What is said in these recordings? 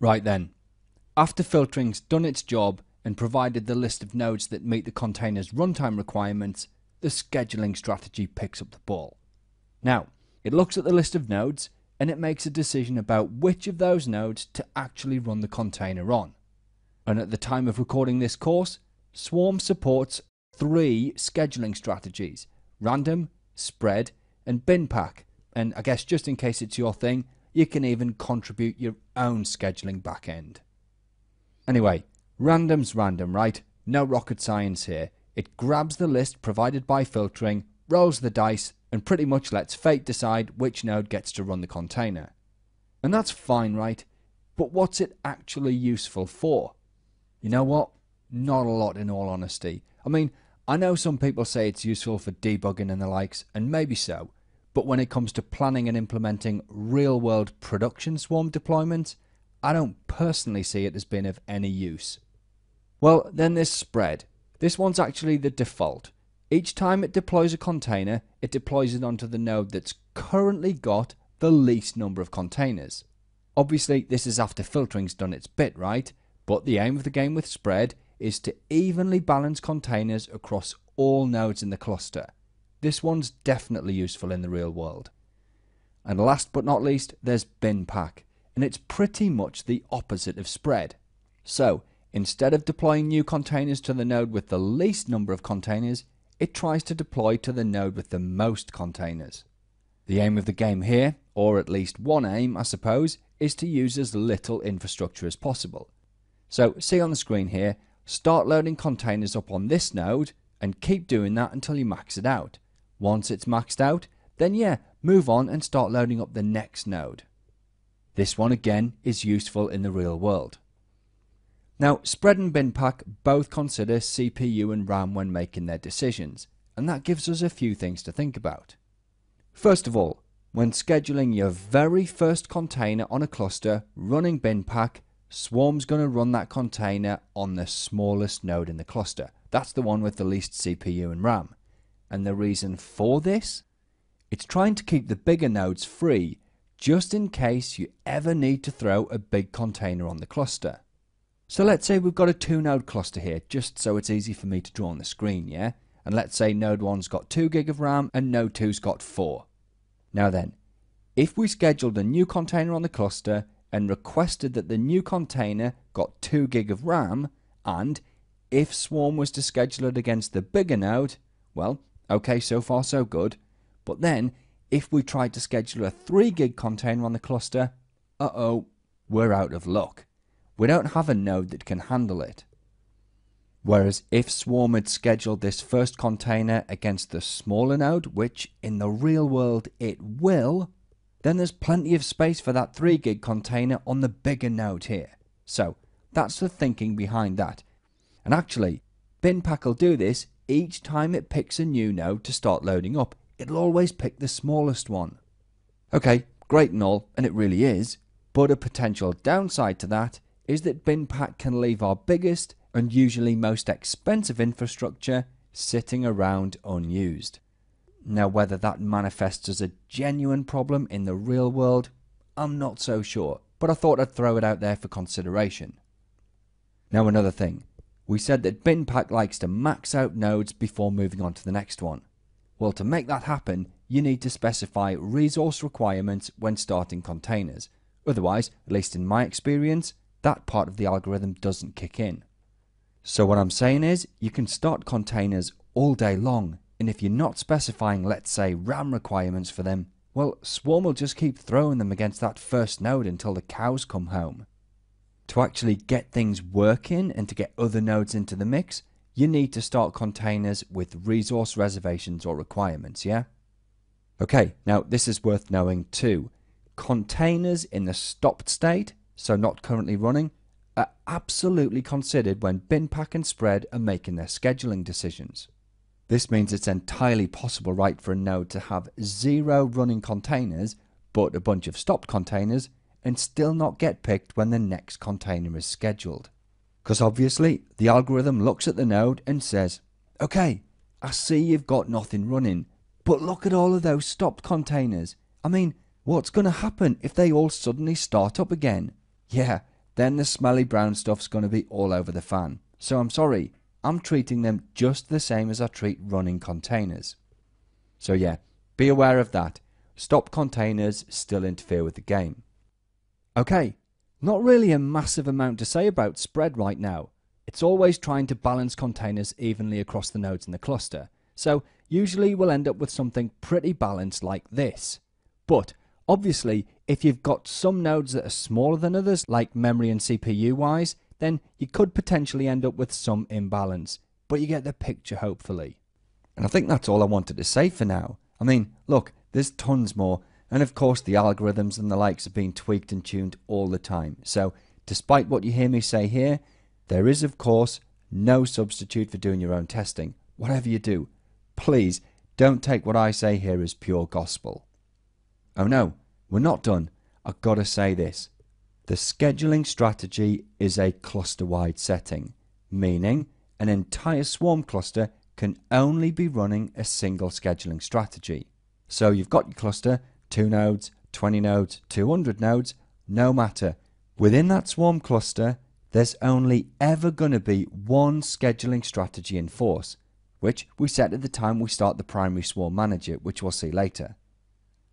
Right then, after filtering's done its job and provided the list of nodes that meet the container's runtime requirements, the scheduling strategy picks up the ball. Now, it looks at the list of nodes and it makes a decision about which of those nodes to actually run the container on. And at the time of recording this course, Swarm supports 3 scheduling strategies: random, spread, and bin pack. And I guess just in case it's your thing, you can even contribute your own scheduling backend. Anyway, random's random, right? No rocket science here. It grabs the list provided by filtering, rolls the dice, and pretty much lets fate decide which node gets to run the container. And that's fine, right? But what's it actually useful for? You know what? Not a lot, in all honesty. I mean, I know some people say it's useful for debugging and the likes, and maybe so, but when it comes to planning and implementing real-world production Swarm deployments, I don't personally see it as being of any use. Well, then there's spread. This one's actually the default. Each time it deploys a container, it deploys it onto the node that's currently got the least number of containers. Obviously, this is after filtering's done its bit, right? But the aim of the game with spread is to evenly balance containers across all nodes in the cluster. This one's definitely useful in the real world. And last but not least, there's bin pack, and it's pretty much the opposite of spread. So, instead of deploying new containers to the node with the least number of containers, it tries to deploy to the node with the most containers. The aim of the game here, or at least one aim I suppose, is to use as little infrastructure as possible. So see on the screen here, start loading containers up on this node and keep doing that until you max it out. Once it's maxed out, then yeah, move on and start loading up the next node. This one again is useful in the real world. Now, spread and bin pack both consider CPU and RAM when making their decisions, and that gives us a few things to think about. First of all, when scheduling your very first container on a cluster running bin pack, Swarm's going to run that container on the smallest node in the cluster. That's the one with the least CPU and RAM. And the reason for this? It's trying to keep the bigger nodes free, just in case you ever need to throw a big container on the cluster. So let's say we've got a 2-node cluster here, just so it's easy for me to draw on the screen, yeah? And let's say node 1's got 2 gig of RAM and node 2's got 4. Now then, if we scheduled a new container on the cluster and requested that the new container got 2 gig of RAM, and if Swarm was to schedule it against the bigger node, well, okay, so far so good. But then, if we tried to schedule a 3 gig container on the cluster, we're out of luck. We don't have a node that can handle it. Whereas if Swarm had scheduled this first container against the smaller node, which in the real world it will, then there's plenty of space for that 3 gig container on the bigger node here. So that's the thinking behind that. And actually, bin pack will do this each time it picks a new node to start loading up. It'll always pick the smallest one. Okay, great and all, and it really is, but a potential downside to that is that bin pack can leave our biggest and usually most expensive infrastructure sitting around unused. Now, whether that manifests as a genuine problem in the real world, I'm not so sure, but I thought I'd throw it out there for consideration. Now, another thing. We said that bin pack likes to max out nodes before moving on to the next one. Well, to make that happen, you need to specify resource requirements when starting containers. Otherwise, at least in my experience, that part of the algorithm doesn't kick in. So what I'm saying is, you can start containers all day long, and if you're not specifying, let's say, RAM requirements for them, well, Swarm will just keep throwing them against that first node until the cows come home. To actually get things working and to get other nodes into the mix, you need to start containers with resource reservations or requirements, yeah? Okay, now this is worth knowing too. Containers in the stopped state, so not currently running, are absolutely considered when bin pack and spread are making their scheduling decisions. This means it's entirely possible, right, for a node to have 0 running containers but a bunch of stopped containers and still not get picked when the next container is scheduled. Because obviously the algorithm looks at the node and says, okay, I see you've got nothing running, but look at all of those stopped containers. I mean, what's going to happen if they all suddenly start up again? Yeah, then the smelly brown stuff's going to be all over the fan. So I'm sorry, I'm treating them just the same as I treat running containers. So yeah, be aware of that. Stop containers still interfere with the game. Okay, not really a massive amount to say about spread right now. It's always trying to balance containers evenly across the nodes in the cluster. So usually we'll end up with something pretty balanced like this. But obviously, if you've got some nodes that are smaller than others, like memory and CPU wise, then you could potentially end up with some imbalance. But you get the picture, hopefully. And I think that's all I wanted to say for now. I mean, look, there's tons more. And of course, the algorithms and the likes are being tweaked and tuned all the time. So, despite what you hear me say here, there is, of course, no substitute for doing your own testing. Whatever you do, please don't take what I say here as pure gospel. Oh no, we're not done. I've got to say this. The scheduling strategy is a cluster-wide setting, meaning an entire swarm cluster can only be running a single scheduling strategy. So you've got your cluster, 2 nodes, 20 nodes, 200 nodes, no matter. Within that swarm cluster, there's only ever going to be one scheduling strategy in force, which we set at the time we start the primary swarm manager, which we'll see later.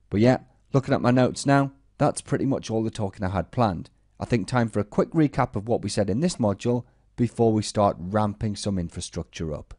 But yeah, looking at my notes now, that's pretty much all the talking I had planned. I think time for a quick recap of what we said in this module before we start ramping some infrastructure up.